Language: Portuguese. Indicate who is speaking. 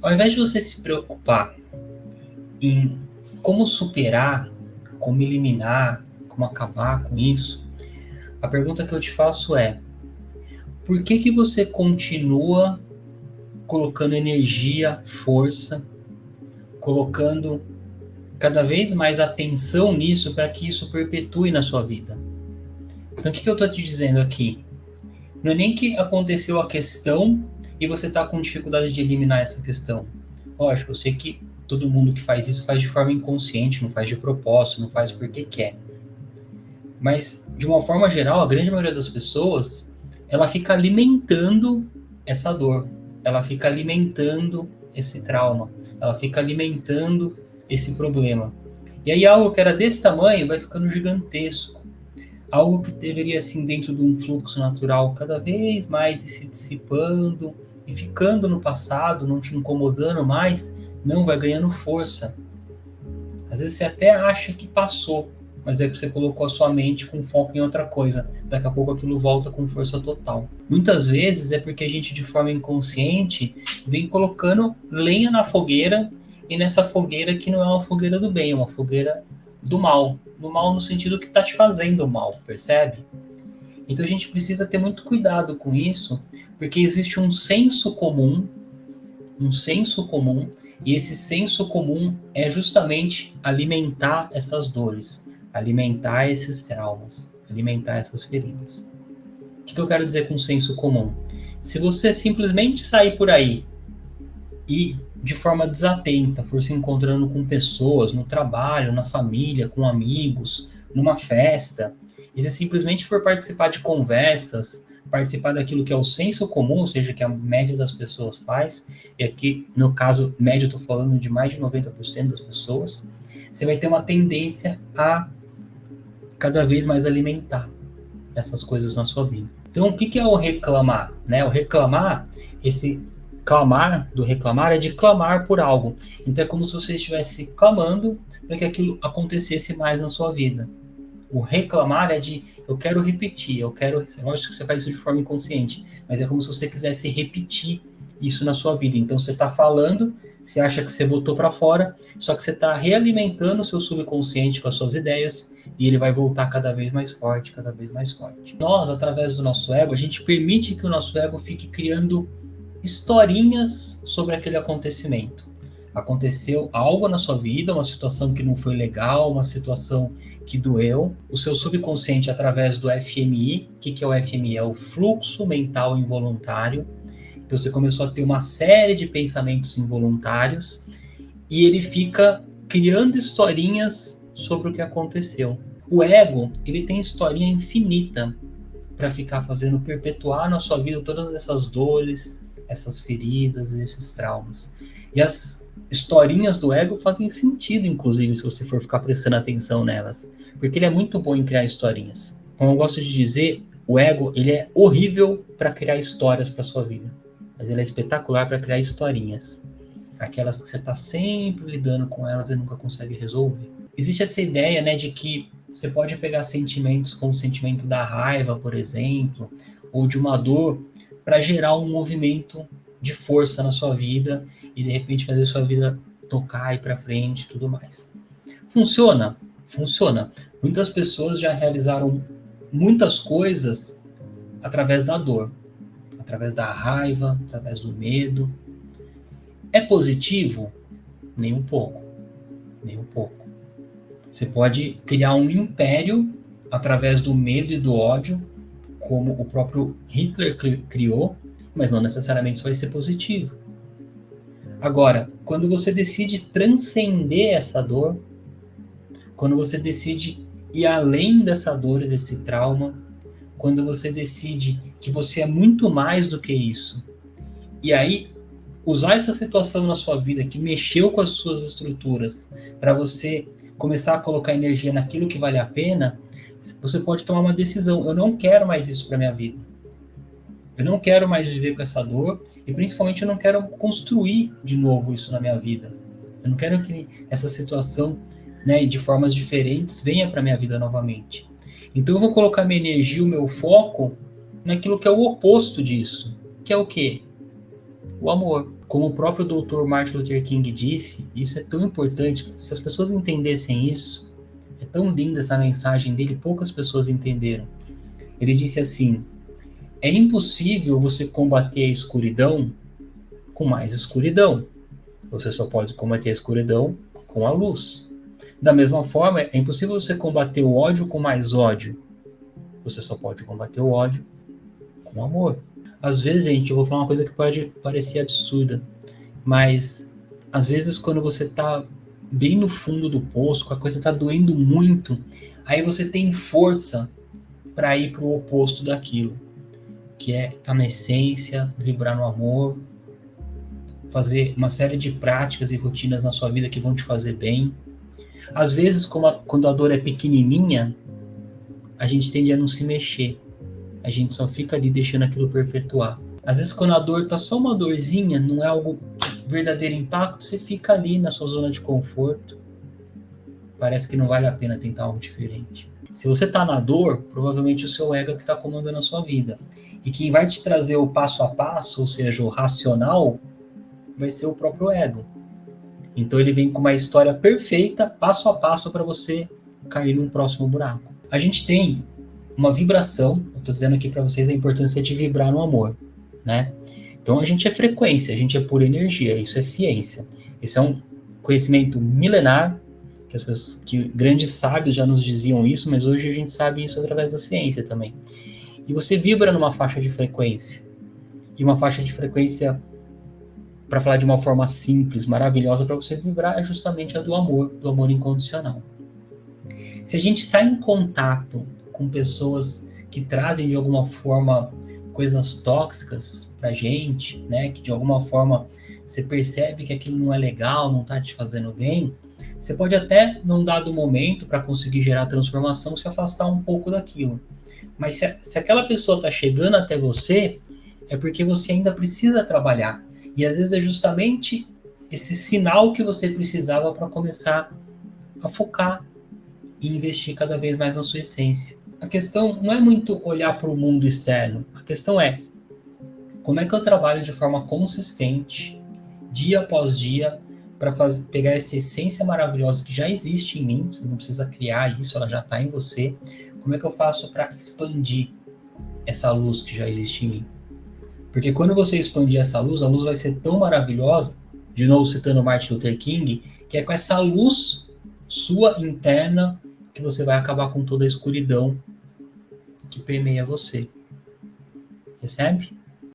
Speaker 1: Ao invés de você se preocupar em como superar, como eliminar, como acabar com isso, a pergunta que eu te faço é: por que você continua colocando energia, força, colocando cada vez mais atenção nisso para que isso perpetue na sua vida? Então, o que eu estou te dizendo aqui? Não é nem que aconteceu a questão e você está com dificuldade de eliminar essa questão. Lógico, eu sei que todo mundo que faz isso faz de forma inconsciente, não faz de propósito, não faz porque quer. Mas, de uma forma geral, a grande maioria das pessoas, ela fica alimentando essa dor. Ela fica alimentando esse trauma. Ela fica alimentando esse problema. E aí algo que era desse tamanho vai ficando gigantesco. Algo que deveria, assim, dentro de um fluxo natural, cada vez mais ir se dissipando e ficando no passado, não te incomodando mais, não vai ganhando força. Às vezes você até acha que passou, mas é que você colocou a sua mente com foco em outra coisa. Daqui a pouco aquilo volta com força total. Muitas vezes é porque a gente, de forma inconsciente, vem colocando lenha na fogueira, e nessa fogueira que não é uma fogueira do bem, é uma fogueira do mal. Do mal no sentido que está te fazendo mal, percebe? Então a gente precisa ter muito cuidado com isso, porque existe um senso comum, e esse senso comum é justamente alimentar essas dores, alimentar esses traumas, alimentar essas feridas. O que eu quero dizer com senso comum? Se você simplesmente sair por aí e, de forma desatenta, for se encontrando com pessoas no trabalho, na família, com amigos, numa festa, e se simplesmente for participar de conversas, participar daquilo que é o senso comum, ou seja, que a média das pessoas faz, e aqui, no caso, médio, eu estou falando de mais de 90% das pessoas, você vai ter uma tendência a cada vez mais alimentar essas coisas na sua vida. Então, o que é o reclamar? Né? O reclamar, esse clamar do reclamar é de clamar por algo. Então, é como se você estivesse clamando para que aquilo acontecesse mais na sua vida. O reclamar é de eu quero repetir, eu quero. Lógico que você faz isso de forma inconsciente, mas é como se você quisesse repetir isso na sua vida. Então você está falando, você acha que você botou para fora, só que você está realimentando o seu subconsciente com as suas ideias e ele vai voltar cada vez mais forte, cada vez mais forte. Nós, através do nosso ego, a gente permite que o nosso ego fique criando historinhas sobre aquele acontecimento. Aconteceu algo na sua vida, uma situação que não foi legal, uma situação que doeu. O seu subconsciente, através do FMI, o que é o FMI? É o fluxo mental involuntário. Então você começou a ter uma série de pensamentos involuntários e ele fica criando historinhas sobre o que aconteceu. O ego, ele tem historinha infinita para ficar fazendo perpetuar na sua vida todas essas dores, essas feridas, esses traumas. E as historinhas do ego fazem sentido, inclusive, se você for ficar prestando atenção nelas. Porque ele é muito bom em criar historinhas. Como eu gosto de dizer, o ego ele é horrível para criar histórias para sua vida. Mas ele é espetacular para criar historinhas. Aquelas que você está sempre lidando com elas e nunca consegue resolver. Existe essa ideia, né, de que você pode pegar sentimentos como o sentimento da raiva, por exemplo, ou de uma dor, para gerar um movimento de força na sua vida e de repente fazer sua vida tocar e para frente e tudo mais. Funciona? Funciona. Muitas pessoas já realizaram muitas coisas através da dor, através da raiva, através do medo. É positivo? Nem um pouco. Nem um pouco. Você pode criar um império através do medo e do ódio, como o próprio Hitler criou, mas não necessariamente isso vai ser positivo. Agora, quando você decide transcender essa dor, quando você decide ir além dessa dor e desse trauma, quando você decide que você é muito mais do que isso, e aí usar essa situação na sua vida que mexeu com as suas estruturas para você começar a colocar energia naquilo que vale a pena, você pode tomar uma decisão. Eu não quero mais isso para minha vida. Eu não quero mais viver com essa dor e principalmente eu não quero construir de novo isso na minha vida. Eu não quero que essa situação, né, de formas diferentes venha para minha vida novamente. Então eu vou colocar minha energia, o meu foco naquilo que é o oposto disso, que é o quê? O amor. Como o próprio Dr. Martin Luther King disse, isso é tão importante, se as pessoas entendessem isso, é tão linda essa mensagem dele, poucas pessoas entenderam. Ele disse assim: é impossível você combater a escuridão com mais escuridão. Você só pode combater a escuridão com a luz. Da mesma forma, é impossível você combater o ódio com mais ódio. Você só pode combater o ódio com amor. Às vezes, gente, eu vou falar uma coisa que pode parecer absurda, mas às vezes quando você tá bem no fundo do poço, a coisa tá doendo muito, aí você tem força para ir pro oposto daquilo, que é estar na essência, vibrar no amor, fazer uma série de práticas e rotinas na sua vida que vão te fazer bem. Às vezes, quando a dor é pequenininha, a gente tende a não se mexer. A gente só fica ali deixando aquilo perpetuar. Às vezes, quando a dor tá só uma dorzinha, não é algo de verdadeiro impacto, você fica ali na sua zona de conforto. Parece que não vale a pena tentar algo diferente. Se você tá na dor, provavelmente o seu ego é que está comandando a sua vida. E quem vai te trazer o passo a passo, ou seja, o racional, vai ser o próprio ego. Então ele vem com uma história perfeita, passo a passo, para você cair num próximo buraco. A gente tem uma vibração, eu estou dizendo aqui para vocês a importância de vibrar no amor, né? Então a gente é frequência, a gente é pura energia, isso é ciência. Isso é um conhecimento milenar, que as pessoas, que grandes sábios já nos diziam isso, mas hoje a gente sabe isso através da ciência também. E você vibra numa faixa de frequência. E uma faixa de frequência, para falar de uma forma simples, maravilhosa para você vibrar, é justamente a do amor incondicional. Se a gente está em contato com pessoas que trazem de alguma forma coisas tóxicas pra gente, né, que de alguma forma você percebe que aquilo não é legal, não tá te fazendo bem, você pode até, num dado momento, para conseguir gerar transformação, se afastar um pouco daquilo. Mas se aquela pessoa tá chegando até você, é porque você ainda precisa trabalhar. E às vezes é justamente esse sinal que você precisava para começar a focar e investir cada vez mais na sua essência. A questão não é muito olhar para o mundo externo. A questão é como é que eu trabalho de forma consistente, dia após dia, para pegar essa essência maravilhosa que já existe em mim. Você não precisa criar isso, ela já está em você. Como é que eu faço para expandir essa luz que já existe em mim? Porque quando você expandir essa luz, a luz vai ser tão maravilhosa, de novo citando Martin Luther King, que é com essa luz sua interna que você vai acabar com toda a escuridão que permeia você. Percebe?